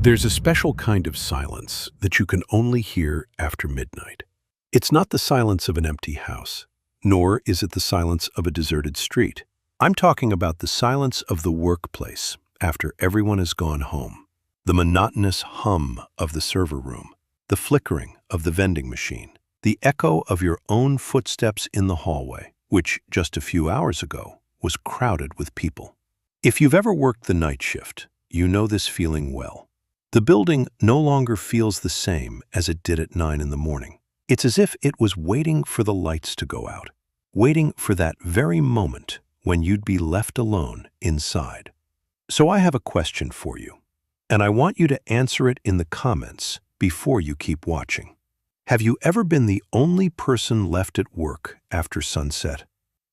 There's a special kind of silence that you can only hear after midnight. It's not the silence of an empty house, nor is it the silence of a deserted street. I'm talking about the silence of the workplace after everyone has gone home. The monotonous hum of the server room, the flickering of the vending machine, the echo of your own footsteps in the hallway, which just a few hours ago was crowded with people. If you've ever worked the night shift, you know this feeling well. The building no longer feels the same as it did at 9 in the morning. It's as if it was waiting for the lights to go out, waiting for that very moment when you'd be left alone inside. So I have a question for you, and I want you to answer it in the comments before you keep watching. Have you ever been the only person left at work after sunset?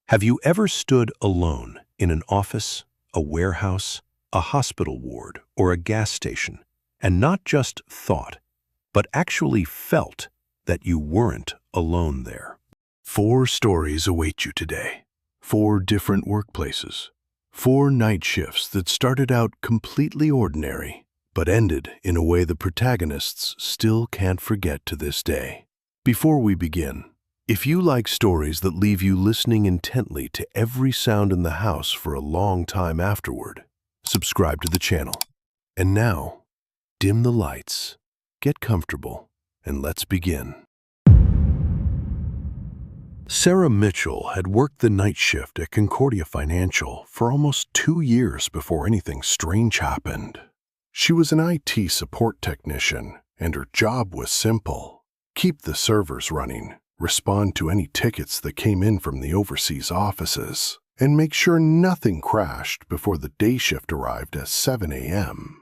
Have you ever stood alone in an office, a warehouse, a hospital ward, or a gas station, and not just thought, but actually felt that you weren't alone there? 4 stories await you today. 4 different workplaces. 4 night shifts that started out completely ordinary, but ended in a way the protagonists still can't forget to this day. Before we begin, if you like stories that leave you listening intently to every sound in the house for a long time afterward, subscribe to the channel. And now, dim the lights, get comfortable, and let's begin. Sarah Mitchell had worked the night shift at Concordia Financial for almost 2 years before anything strange happened. She was an IT support technician, and her job was simple: keep the servers running, respond to any tickets that came in from the overseas offices, and make sure nothing crashed before the day shift arrived at 7 a.m.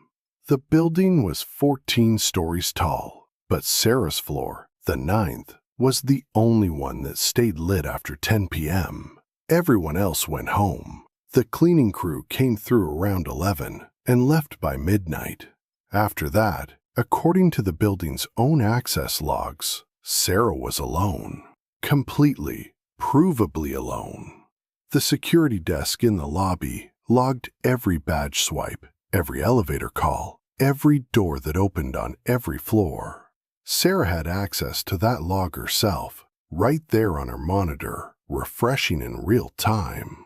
The building was 14 stories tall, but Sarah's floor, the 9th, was the only one that stayed lit after 10 p.m. Everyone else went home. The cleaning crew came through around 11 and left by midnight. After that, according to the building's own access logs, Sarah was alone. Completely, provably alone. The security desk in the lobby logged every badge swipe, every elevator call, every door that opened on every floor. Sarah had access to that log herself, right there on her monitor, refreshing in real time.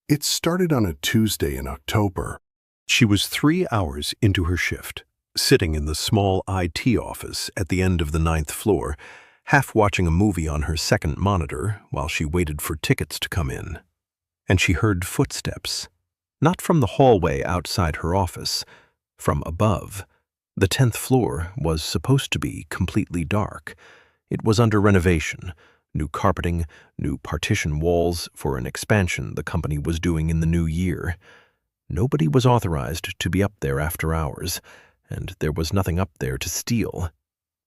It started on a Tuesday in October. She was 3 hours into her shift, sitting in the small IT office at the end of the 9th floor, half watching a movie on her second monitor while she waited for tickets to come in. And she heard footsteps, not from the hallway outside her office, from above. The 10th floor was supposed to be completely dark. It was under renovation, new carpeting, new partition walls for an expansion the company was doing in the new year. Nobody was authorized to be up there after hours, and there was nothing up there to steal.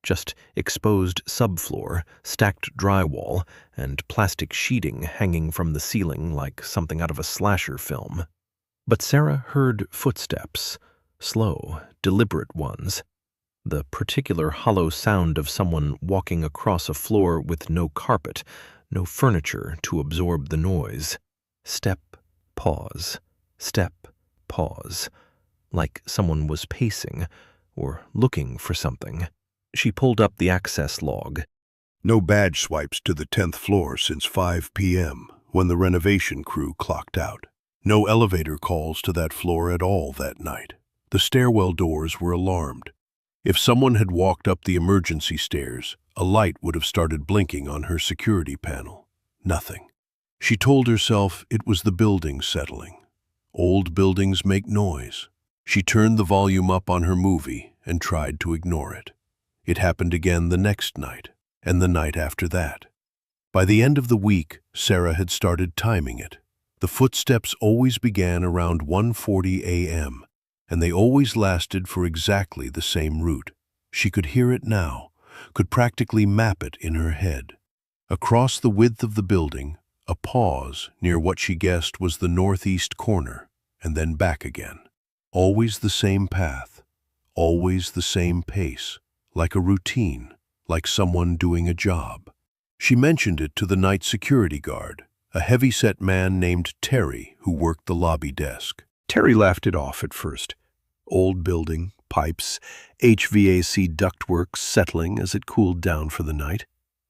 Just exposed subfloor, stacked drywall, and plastic sheeting hanging from the ceiling like something out of a slasher film. But Sarah heard footsteps, slow, deliberate ones. The particular hollow sound of someone walking across a floor with no carpet, no furniture to absorb the noise. Step, pause, step, pause, like someone was pacing or looking for something. She pulled up the access log. No badge swipes to the 10th floor since 5 p.m. when the renovation crew clocked out. No elevator calls to that floor at all that night. The stairwell doors were alarmed. If someone had walked up the emergency stairs, a light would have started blinking on her security panel. Nothing. She told herself it was the building settling. Old buildings make noise. She turned the volume up on her movie and tried to ignore it. It happened again the next night, and the night after that. By the end of the week, Sarah had started timing it. The footsteps always began around 1:40 a.m., and they always lasted for exactly the same route. She could hear it now, could practically map it in her head. Across the width of the building, a pause near what she guessed was the northeast corner, and then back again. Always the same path, always the same pace, like a routine, like someone doing a job. She mentioned it to the night security guard, a heavy-set man named Terry who worked the lobby desk. Terry laughed it off at first. Old building, pipes, HVAC ductwork settling as it cooled down for the night.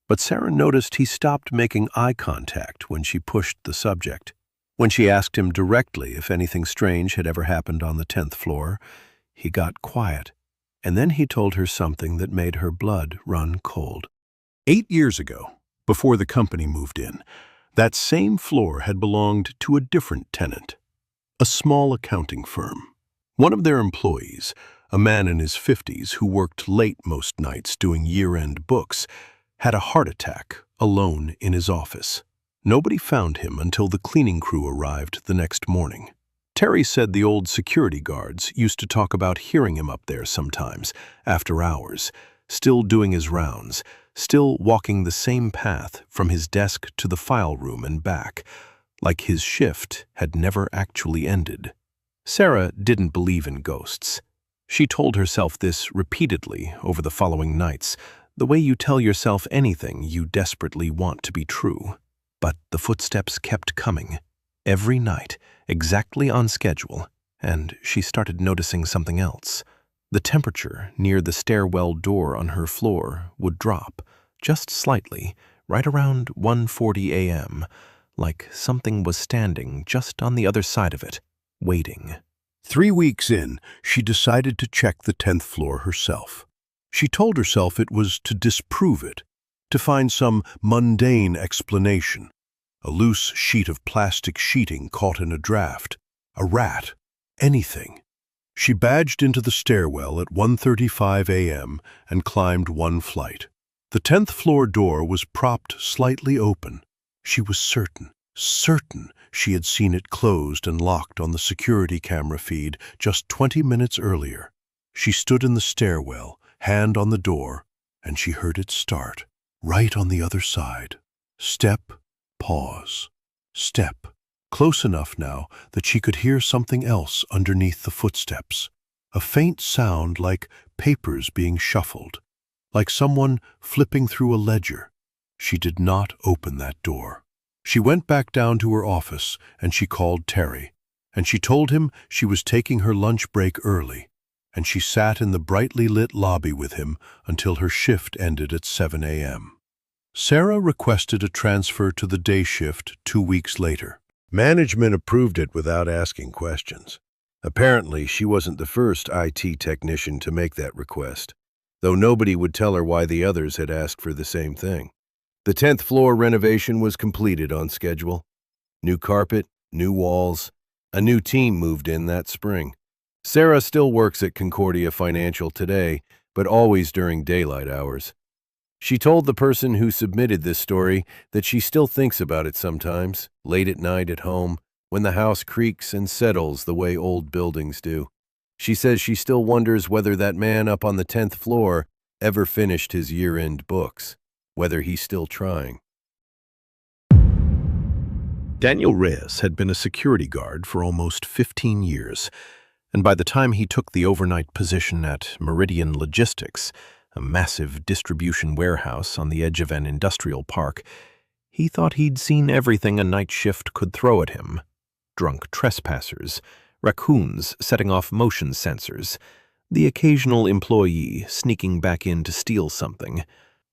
But Sarah noticed he stopped making eye contact when she pushed the subject. When she asked him directly if anything strange had ever happened on the 10th floor, he got quiet, and then he told her something that made her blood run cold. 8 years ago, before the company moved in, that same floor had belonged to a different tenant, a small accounting firm. One of their employees, a man in his 50s who worked late most nights doing year-end books, had a heart attack alone in his office. Nobody found him until the cleaning crew arrived the next morning. Terry said the old security guards used to talk about hearing him up there sometimes, after hours, still doing his rounds, still walking the same path from his desk to the file room and back, like his shift had never actually ended. Sarah didn't believe in ghosts. She told herself this repeatedly over the following nights, the way you tell yourself anything you desperately want to be true. But the footsteps kept coming, every night, exactly on schedule, and she started noticing something else. The temperature near the stairwell door on her floor would drop, just slightly, right around 1:40 a.m., like something was standing just on the other side of it, waiting. 3 weeks in, she decided to check the 10th floor herself. She told herself it was to disprove it, to find some mundane explanation. A loose sheet of plastic sheeting caught in a draft, a rat, anything. She badged into the stairwell at 1:35 a.m. and climbed one flight. The 10th floor door was propped slightly open. She was certain she had seen it closed and locked on the security camera feed just 20 minutes earlier. She stood in the stairwell, hand on the door, and she heard it start, right on the other side. Step, pause, step. Close enough now that she could hear something else underneath the footsteps. A faint sound like papers being shuffled, like someone flipping through a ledger. She did not open that door. She went back down to her office and she called Terry, and she told him she was taking her lunch break early, and she sat in the brightly lit lobby with him until her shift ended at 7 a.m. Sarah requested a transfer to the day shift 2 weeks later. Management approved it without asking questions. Apparently, she wasn't the first IT technician to make that request, though nobody would tell her why the others had asked for the same thing. The 10th floor renovation was completed on schedule. New carpet, new walls, a new team moved in that spring. Sarah still works at Concordia Financial today, but always during daylight hours. She told the person who submitted this story that she still thinks about it sometimes, late at night at home, when the house creaks and settles the way old buildings do. She says she still wonders whether that man up on the 10th floor ever finished his year-end books, whether he's still trying. Daniel Reyes had been a security guard for almost 15 years, and by the time he took the overnight position at Meridian Logistics, a massive distribution warehouse on the edge of an industrial park, he thought he'd seen everything a night shift could throw at him. Drunk trespassers, raccoons setting off motion sensors, the occasional employee sneaking back in to steal something.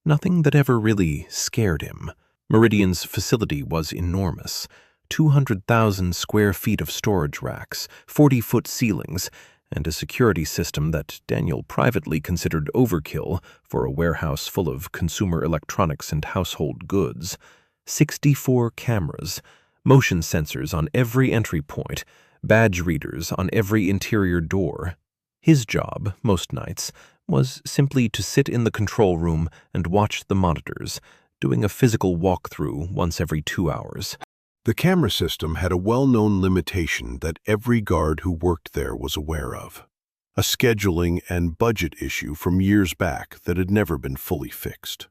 Nothing that ever really scared him. Meridian's facility was enormous. 200,000 square feet of storage racks, 40-foot ceilings, and a security system that Daniel privately considered overkill for a warehouse full of consumer electronics and household goods. 64 cameras, motion sensors on every entry point, badge readers on every interior door. His job, most nights, was simply to sit in the control room and watch the monitors, doing a physical walkthrough once every 2 hours. The camera system had a well-known limitation that every guard who worked there was aware of. A scheduling and budget issue from years back that had never been fully fixed.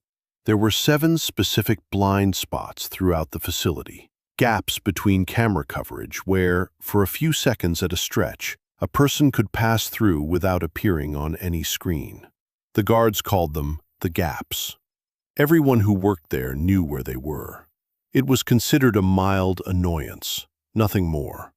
There were 7 specific blind spots throughout the facility, gaps between camera coverage where, for a few seconds at a stretch, a person could pass through without appearing on any screen. The guards called them the gaps. Everyone who worked there knew where they were. It was considered a mild annoyance, nothing more,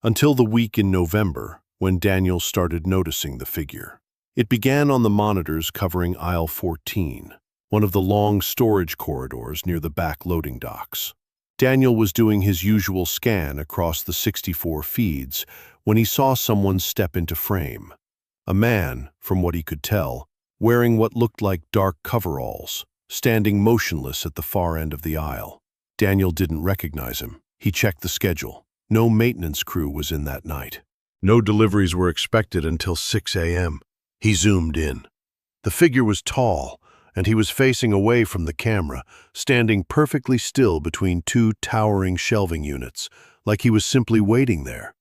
until the week in November when Daniel started noticing the figure. It began on the monitors covering aisle 14, one of the long storage corridors near the back loading docks. Daniel was doing his usual scan across the 64 feeds when he saw someone step into frame. A man, from what he could tell, wearing what looked like dark coveralls, standing motionless at the far end of the aisle. Daniel didn't recognize him. He checked the schedule. No maintenance crew was in that night. No deliveries were expected until 6 a.m. He zoomed in. The figure was tall, and he was facing away from the camera, standing perfectly still between two towering shelving units, like he was simply waiting there.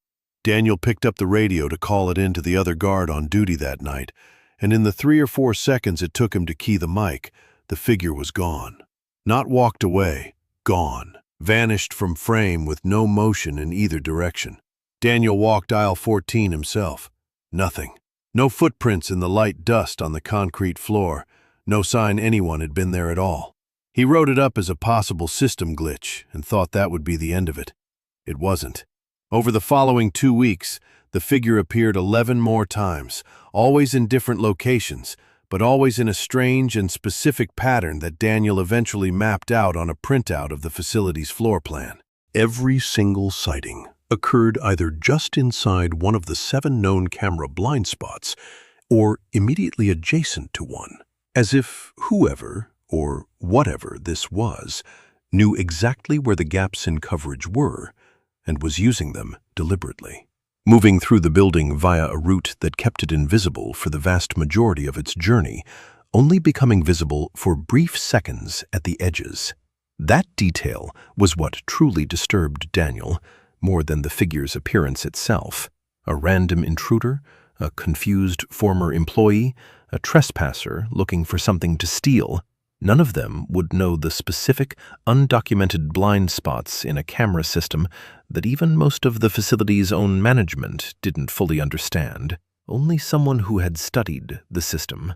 Daniel picked up the radio to call it in to the other guard on duty that night, and in the 3 or 4 seconds it took him to key the mic, the figure was gone. Not walked away, gone. Vanished from frame with no motion in either direction. Daniel walked aisle 14 himself. Nothing. No footprints in the light dust on the concrete floor. No sign anyone had been there at all. He wrote it up as a possible system glitch and thought that would be the end of it. It wasn't. Over the following 2 weeks, the figure appeared 11 more times, always in different locations, but always in a strange and specific pattern that Daniel eventually mapped out on a printout of the facility's floor plan. Every single sighting occurred either just inside one of the 7 known camera blind spots or immediately adjacent to one, as if whoever or whatever this was knew exactly where the gaps in coverage were and was using them deliberately. Moving through the building via a route that kept it invisible for the vast majority of its journey, only becoming visible for brief seconds at the edges. That detail was what truly disturbed Daniel, more than the figure's appearance itself. A random intruder, a confused former employee, a trespasser looking for something to steal. None of them would know the specific, undocumented blind spots in a camera system that even most of the facility's own management didn't fully understand. Only someone who had studied the system,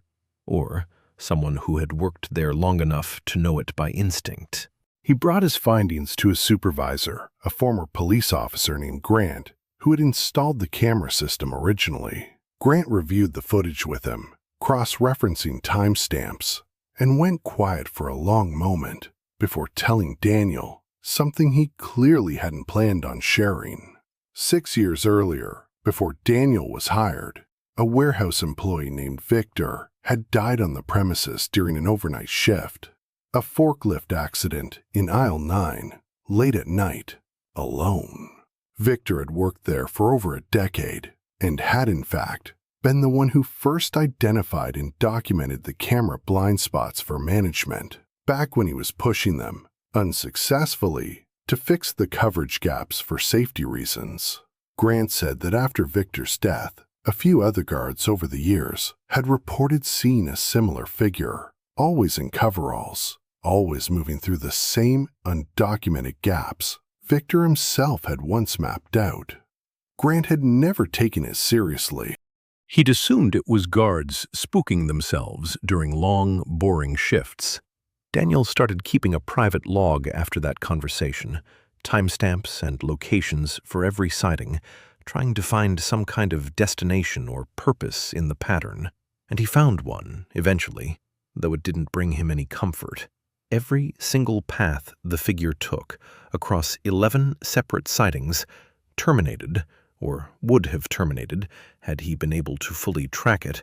or someone who had worked there long enough to know it by instinct. He brought his findings to his supervisor, a former police officer named Grant, who had installed the camera system originally. Grant reviewed the footage with him, cross-referencing timestamps, and went quiet for a long moment before telling Daniel something he clearly hadn't planned on sharing. 6 years earlier, before Daniel was hired, a warehouse employee named Victor had died on the premises during an overnight shift. A forklift accident in aisle 9, late at night, alone. Victor had worked there for over a decade and had, in fact, been the one who first identified and documented the camera blind spots for management, back when he was pushing them, unsuccessfully, to fix the coverage gaps for safety reasons. Grant said that after Victor's death, a few other guards over the years had reported seeing a similar figure, always in coveralls, always moving through the same undocumented gaps Victor himself had once mapped out. Grant had never taken it seriously. He'd assumed it was guards spooking themselves during long, boring shifts. Daniel started keeping a private log after that conversation, timestamps and locations for every sighting, trying to find some kind of destination or purpose in the pattern. And he found one, eventually, though it didn't bring him any comfort. Every single path the figure took, across 11 separate sightings, terminated, or would have terminated, had he been able to fully track it,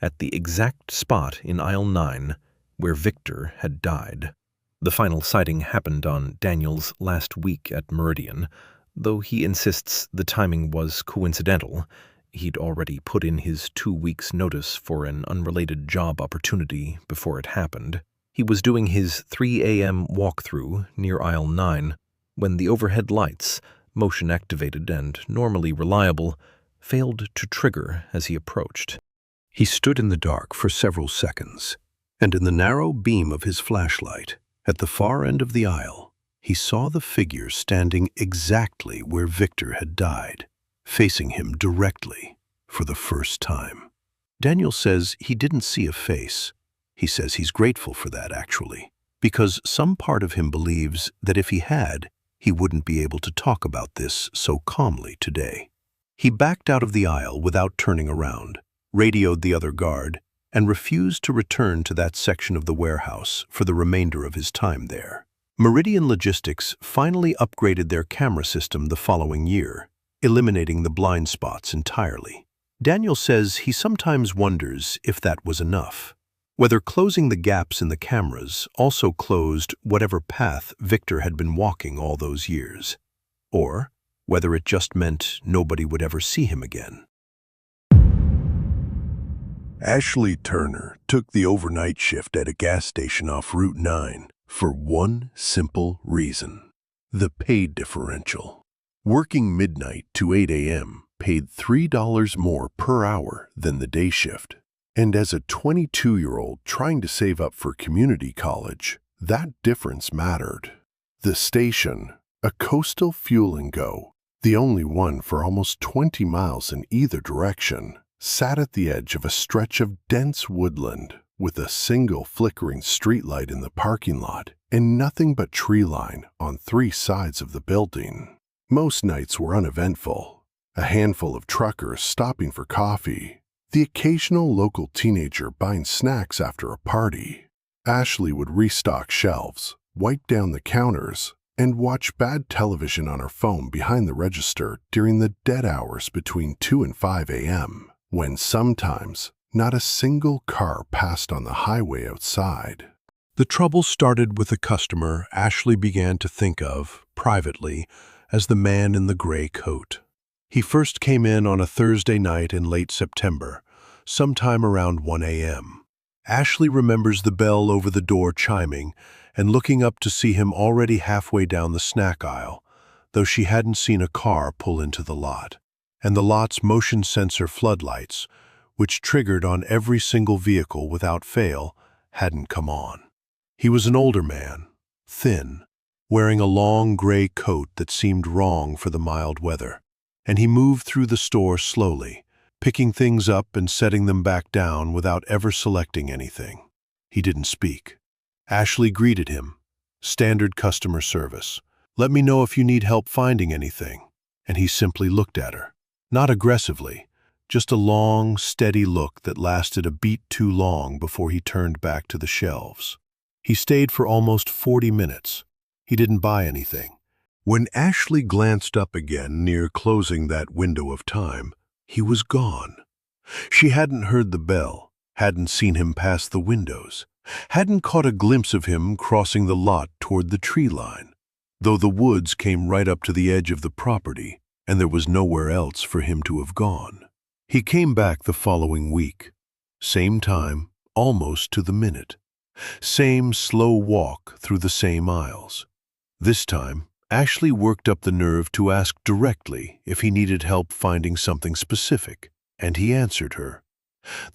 at the exact spot in aisle 9 where Victor had died. The final sighting happened on Daniel's last week at Meridian, though he insists the timing was coincidental. He'd already put in his 2 weeks' notice for an unrelated job opportunity before it happened. He was doing his 3 a.m. walkthrough near aisle 9 when the overhead lights, motion-activated and normally reliable, failed to trigger as he approached. He stood in the dark for several seconds, and in the narrow beam of his flashlight, at the far end of the aisle, he saw the figure standing exactly where Victor had died, facing him directly for the first time. Daniel says he didn't see a face. He says he's grateful for that, actually, because some part of him believes that if he had, he wouldn't be able to talk about this so calmly today. He backed out of the aisle without turning around, radioed the other guard, and refused to return to that section of the warehouse for the remainder of his time there. Meridian Logistics finally upgraded their camera system the following year, eliminating the blind spots entirely. Daniel says he sometimes wonders if that was enough, whether closing the gaps in the cameras also closed whatever path Victor had been walking all those years, or whether it just meant nobody would ever see him again. Ashley Turner took the overnight shift at a gas station off Route 9 for one simple reason: the pay differential. Working midnight to 8 a.m. paid $3 more per hour than the day shift. And as a 22-year-old trying to save up for community college, that difference mattered. The station, a coastal fuel and go, the only one for almost 20 miles in either direction, sat at the edge of a stretch of dense woodland with a single flickering streetlight in the parking lot and nothing but tree line on 3 sides of the building. Most nights were uneventful. A handful of truckers stopping for coffee, the occasional local teenager buying snacks after a party. Ashley would restock shelves, wipe down the counters, and watch bad television on her phone behind the register during the dead hours between 2 and 5 a.m., when sometimes not a single car passed on the highway outside. The trouble started with a customer Ashley began to think of, privately, as the man in the gray coat. He first came in on a Thursday night in late September, sometime around 1 a.m. Ashley remembers the bell over the door chiming and looking up to see him already halfway down the snack aisle, though she hadn't seen a car pull into the lot. And the lot's motion sensor floodlights, which triggered on every single vehicle without fail, hadn't come on. He was an older man, thin, wearing a long gray coat that seemed wrong for the mild weather, and he moved through the store slowly, picking things up and setting them back down without ever selecting anything. He didn't speak. Ashley greeted him. Standard customer service. "Let me know if you need help finding anything." And he simply looked at her. Not aggressively, just a long, steady look that lasted a beat too long before he turned back to the shelves. He stayed for almost 40 minutes. He didn't buy anything. When Ashley glanced up again near closing that window of time, he was gone. She hadn't heard the bell, hadn't seen him pass the windows, hadn't caught a glimpse of him crossing the lot toward the tree line, though the woods came right up to the edge of the property, and there was nowhere else for him to have gone. He came back the following week. Same time, almost to the minute. Same slow walk through the same aisles. This time, Ashley worked up the nerve to ask directly if he needed help finding something specific, and he answered her.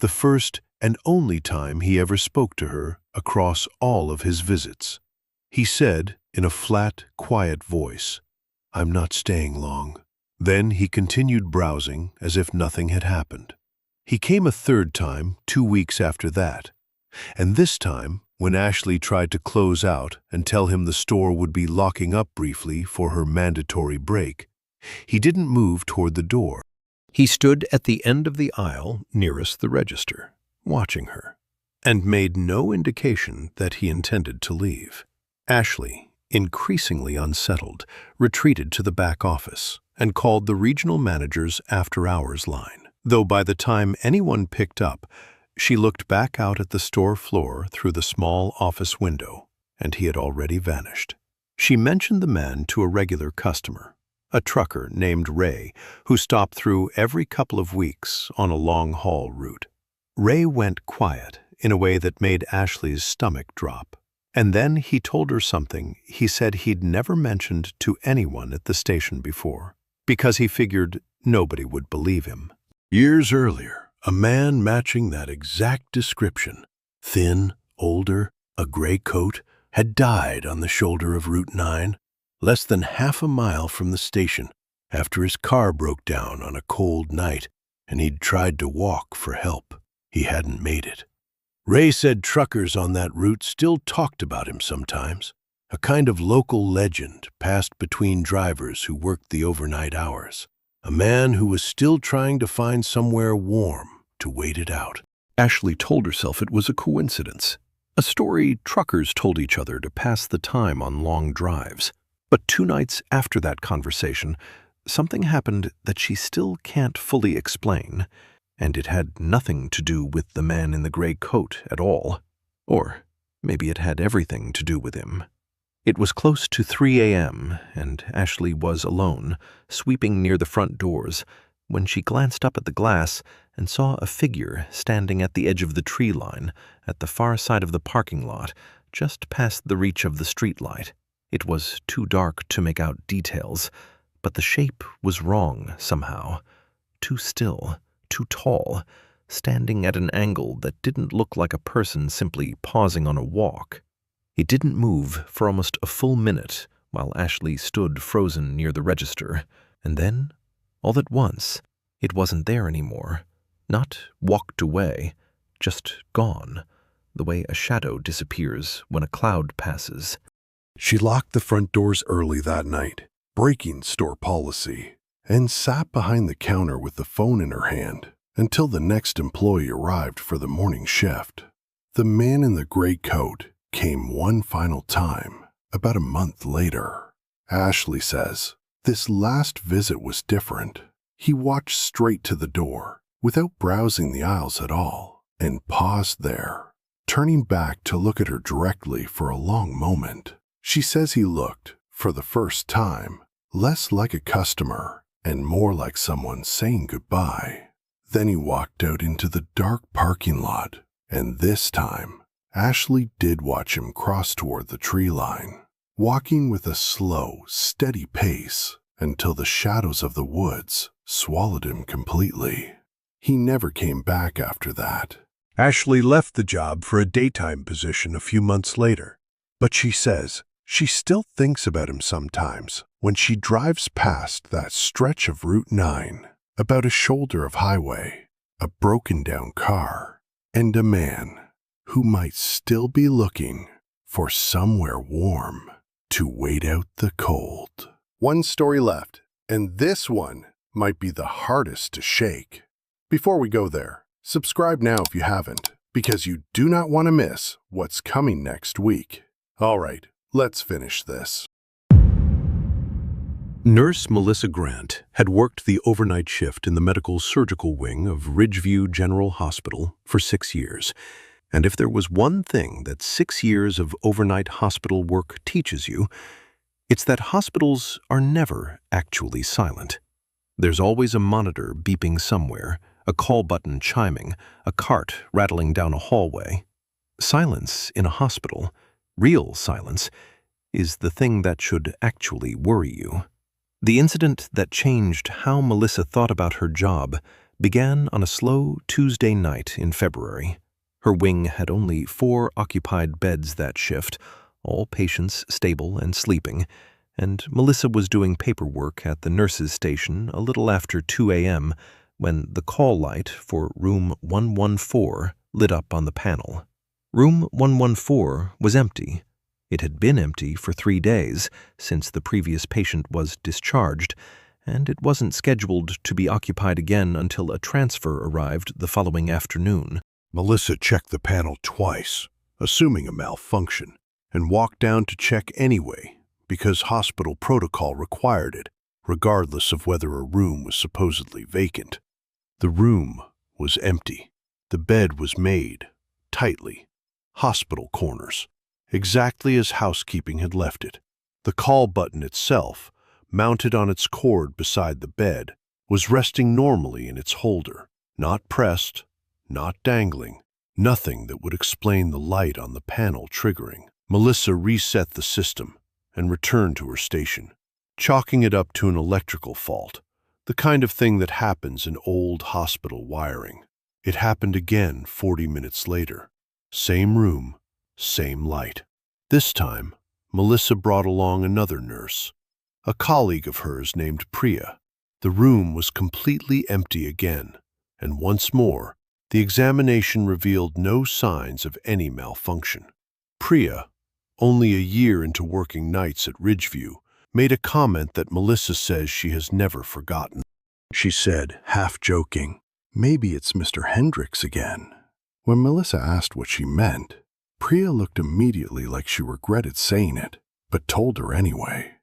The first and only time he ever spoke to her across all of his visits. He said, in a flat, quiet voice, "I'm not staying long." Then he continued browsing as if nothing had happened. He came a third time 2 weeks after that, and this time, when Ashley tried to close out and tell him the store would be locking up briefly for her mandatory break, he didn't move toward the door. He stood at the end of the aisle nearest the register, watching her, and made no indication that he intended to leave. Ashley, increasingly unsettled, retreated to the back office and called the regional manager's after-hours line, though by the time anyone picked up, she looked back out at the store floor through the small office window, and he had already vanished. She mentioned the man to a regular customer, a trucker named Ray, who stopped through every couple of weeks on a long-haul route. Ray went quiet in a way that made Ashley's stomach drop. And then he told her something he said he'd never mentioned to anyone at the station before, because he figured nobody would believe him. Years earlier, a man matching that exact description, thin, older, a gray coat, had died on the shoulder of Route 9, less than half a mile from the station, after his car broke down on a cold night and he'd tried to walk for help. He hadn't made it. Ray said truckers on that route still talked about him sometimes, a kind of local legend passed between drivers who worked the overnight hours, a man who was still trying to find somewhere warm to wait it out. Ashley told herself it was a coincidence, a story truckers told each other to pass the time on long drives. But 2 nights after that conversation, something happened that she still can't fully explain, and it had nothing to do with the man in the gray coat at all. Or maybe it had everything to do with him. It was close to 3 a.m., and Ashley was alone, sweeping near the front doors, when she glanced up at the glass and saw a figure standing at the edge of the tree line at the far side of the parking lot, just past the reach of the streetlight. It was too dark to make out details, but the shape was wrong somehow. Too still, too tall, standing at an angle that didn't look like a person simply pausing on a walk. He didn't move for almost a full minute while Ashley stood frozen near the register, and then, all at once, it wasn't there anymore. Not walked away, just gone, the way a shadow disappears when a cloud passes. She locked the front doors early that night, breaking store policy, and sat behind the counter with the phone in her hand until the next employee arrived for the morning shift. The man in the gray coat came one final time about a month later. Ashley says this last visit was different. He walked straight to the door without browsing the aisles at all and paused there, turning back to look at her directly for a long moment. She says he looked, for the first time, less like a customer and more like someone saying goodbye. Then he walked out into the dark parking lot, and this time, Ashley did watch him cross toward the tree line, walking with a slow, steady pace until the shadows of the woods swallowed him completely. He never came back after that. Ashley left the job for a daytime position a few months later, but she says she still thinks about him sometimes when she drives past that stretch of Route 9, about a shoulder of highway, a broken-down car, and a man who might still be looking for somewhere warm to wait out the cold. One story left, and this one might be the hardest to shake. Before we go there, subscribe now if you haven't, because you do not want to miss what's coming next week. All right, let's finish this. Nurse Melissa Grant had worked the overnight shift in the medical surgical wing of Ridgeview General Hospital for 6 years. And if there was one thing that 6 years of overnight hospital work teaches you, it's that hospitals are never actually silent. There's always a monitor beeping somewhere, a call button chiming, a cart rattling down a hallway. Silence in a hospital, real silence, is the thing that should actually worry you. The incident that changed how Melissa thought about her job began on a slow Tuesday night in February. Her wing had only 4 occupied beds that shift, all patients stable and sleeping, and Melissa was doing paperwork at the nurses' station a little after 2 a.m. when the call light for room 114 lit up on the panel. Room 114 was empty. It had been empty for 3 days since the previous patient was discharged, and it wasn't scheduled to be occupied again until a transfer arrived the following afternoon. Melissa checked the panel twice, assuming a malfunction, and walked down to check anyway because hospital protocol required it, regardless of whether a room was supposedly vacant. The room was empty. The bed was made, tightly, hospital corners, exactly as housekeeping had left it. The call button itself, mounted on its cord beside the bed, was resting normally in its holder, not pressed, not dangling, nothing that would explain the light on the panel triggering. Melissa reset the system and returned to her station, chalking it up to an electrical fault, the kind of thing that happens in old hospital wiring. It happened again 40 minutes later. Same room, same light. This time, Melissa brought along another nurse, a colleague of hers named Priya. The room was completely empty again, and once more, the examination revealed no signs of any malfunction. Priya, only a year into working nights at Ridgeview, made a comment that Melissa says she has never forgotten. She said, half joking, Maybe it's Mr. Hendricks again. When Melissa asked what she meant, Priya looked immediately like she regretted saying it, but told her anyway.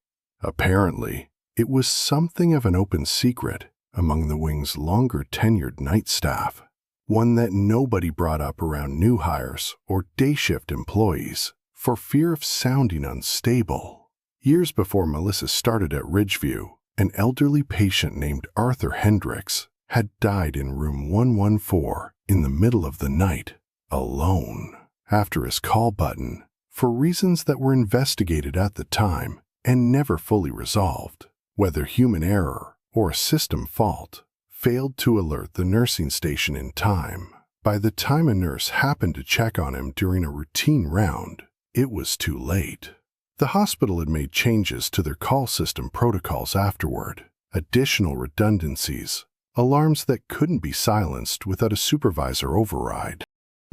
Apparently, it was something of an open secret among the wing's longer-tenured night staff, one that nobody brought up around new hires or day-shift employees for fear of sounding unstable. Years before Melissa started at Ridgeview, an elderly patient named Arthur Hendricks had died in room 114 in the middle of the night, alone, after his call button, for reasons that were investigated at the time and never fully resolved, whether human error or a system fault, failed to alert the nursing station in time. By the time a nurse happened to check on him during a routine round, it was too late. The hospital had made changes to their call system protocols afterward, additional redundancies, alarms that couldn't be silenced without a supervisor override.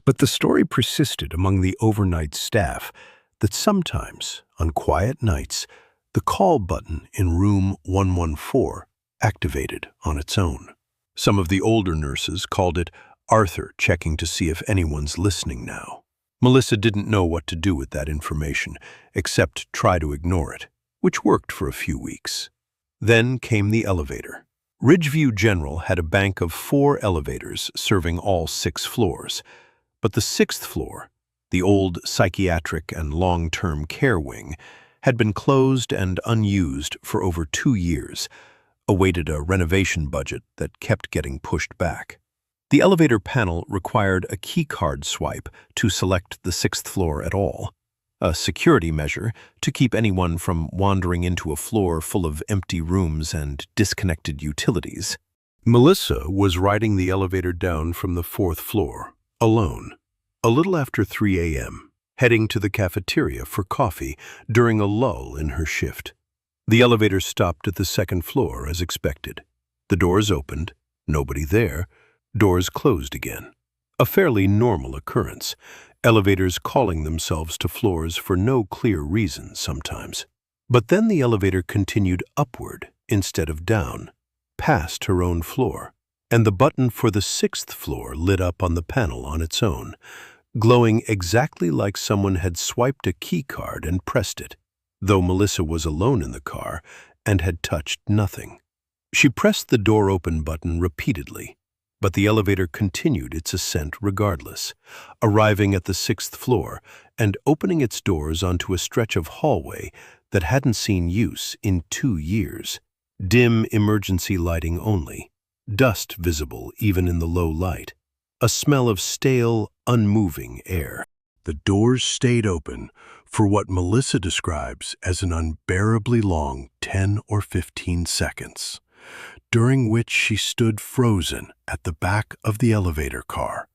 But the story persisted among the overnight staff that sometimes, on quiet nights, the call button in room 114 activated on its own. Some of the older nurses called it Arthur checking to see if anyone's listening now. Melissa didn't know what to do with that information, except try to ignore it, which worked for a few weeks. Then came the elevator. Ridgeview General had a bank of 4 elevators serving all 6 floors, but the 6th floor, the old psychiatric and long-term care wing, had been closed and unused for over 2 years, awaited a renovation budget that kept getting pushed back. The elevator panel required a keycard swipe to select the 6th floor at all, a security measure to keep anyone from wandering into a floor full of empty rooms and disconnected utilities. Melissa was riding the elevator down from the 4th floor, alone, a little after 3 a.m., heading to the cafeteria for coffee during a lull in her shift. The elevator stopped at the 2nd floor as expected. The doors opened, nobody there, doors closed again. A fairly normal occurrence, elevators calling themselves to floors for no clear reason sometimes. But then the elevator continued upward instead of down, past her own floor, and the button for the 6th floor lit up on the panel on its own, glowing exactly like someone had swiped a key card and pressed it, though Melissa was alone in the car and had touched nothing. She pressed the door open button repeatedly, but the elevator continued its ascent regardless, arriving at the 6th floor and opening its doors onto a stretch of hallway that hadn't seen use in 2 years. Dim emergency lighting only, dust visible even in the low light, a smell of stale, unmoving air. The doors stayed open for what Melissa describes as an unbearably long 10 or 15 seconds, during which she stood frozen at the back of the elevator car,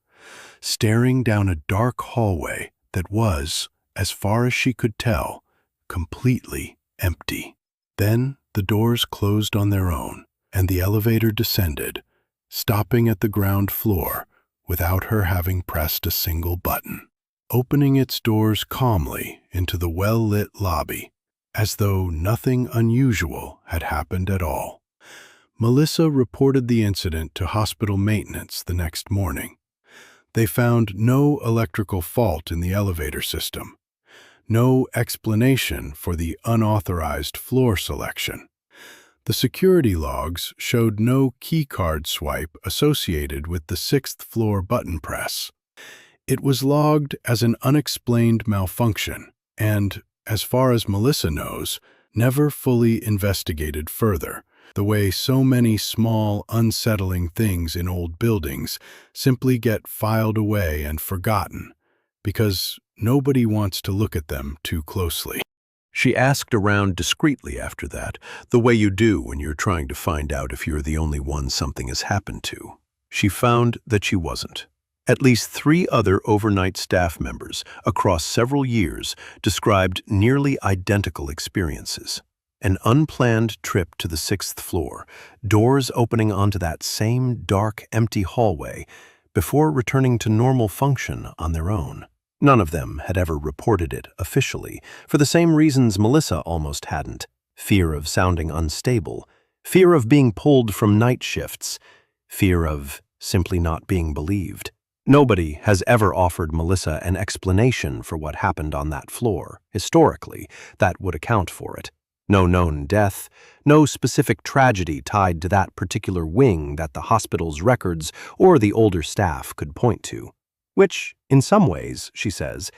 staring down a dark hallway that was, as far as she could tell, completely empty. Then the doors closed on their own, and the elevator descended, stopping at the ground floor without her having pressed a single button, opening its doors calmly into the well-lit lobby, as though nothing unusual had happened at all. Melissa reported the incident to hospital maintenance the next morning. They found no electrical fault in the elevator system, no explanation for the unauthorized floor selection. The security logs showed no keycard swipe associated with the 6th floor button press. It was logged as an unexplained malfunction and, as far as Melissa knows, never fully investigated further, the way so many small, unsettling things in old buildings simply get filed away and forgotten because nobody wants to look at them too closely. She asked around discreetly after that, the way you do when you're trying to find out if you're the only one something has happened to. She found that she wasn't. At least 3 other overnight staff members across several years described nearly identical experiences. An unplanned trip to the 6th floor, doors opening onto that same dark, empty hallway before returning to normal function on their own. None of them had ever reported it officially, for the same reasons Melissa almost hadn't: fear of sounding unstable, fear of being pulled from night shifts, fear of simply not being believed. Nobody has ever offered Melissa an explanation for what happened on that floor, historically, that would account for it. No known death, no specific tragedy tied to that particular wing that the hospital's records or the older staff could point to. Which, in some ways, she says,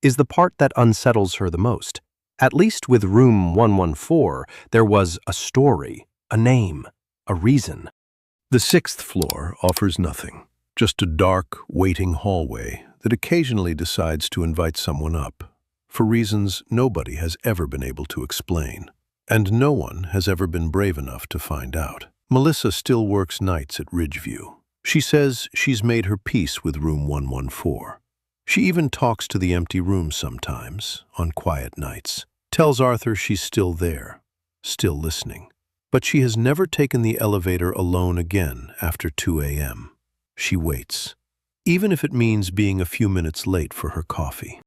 is the part that unsettles her the most. At least with room 114, there was a story, a name, a reason. The sixth floor offers nothing, just a dark, waiting hallway that occasionally decides to invite someone up, for reasons nobody has ever been able to explain, and no one has ever been brave enough to find out. Melissa still works nights at Ridgeview. She says she's made her peace with room 114. She even talks to the empty room sometimes, on quiet nights, tells Arthur she's still there, still listening. But she has never taken the elevator alone again after 2 a.m. She waits, even if it means being a few minutes late for her coffee.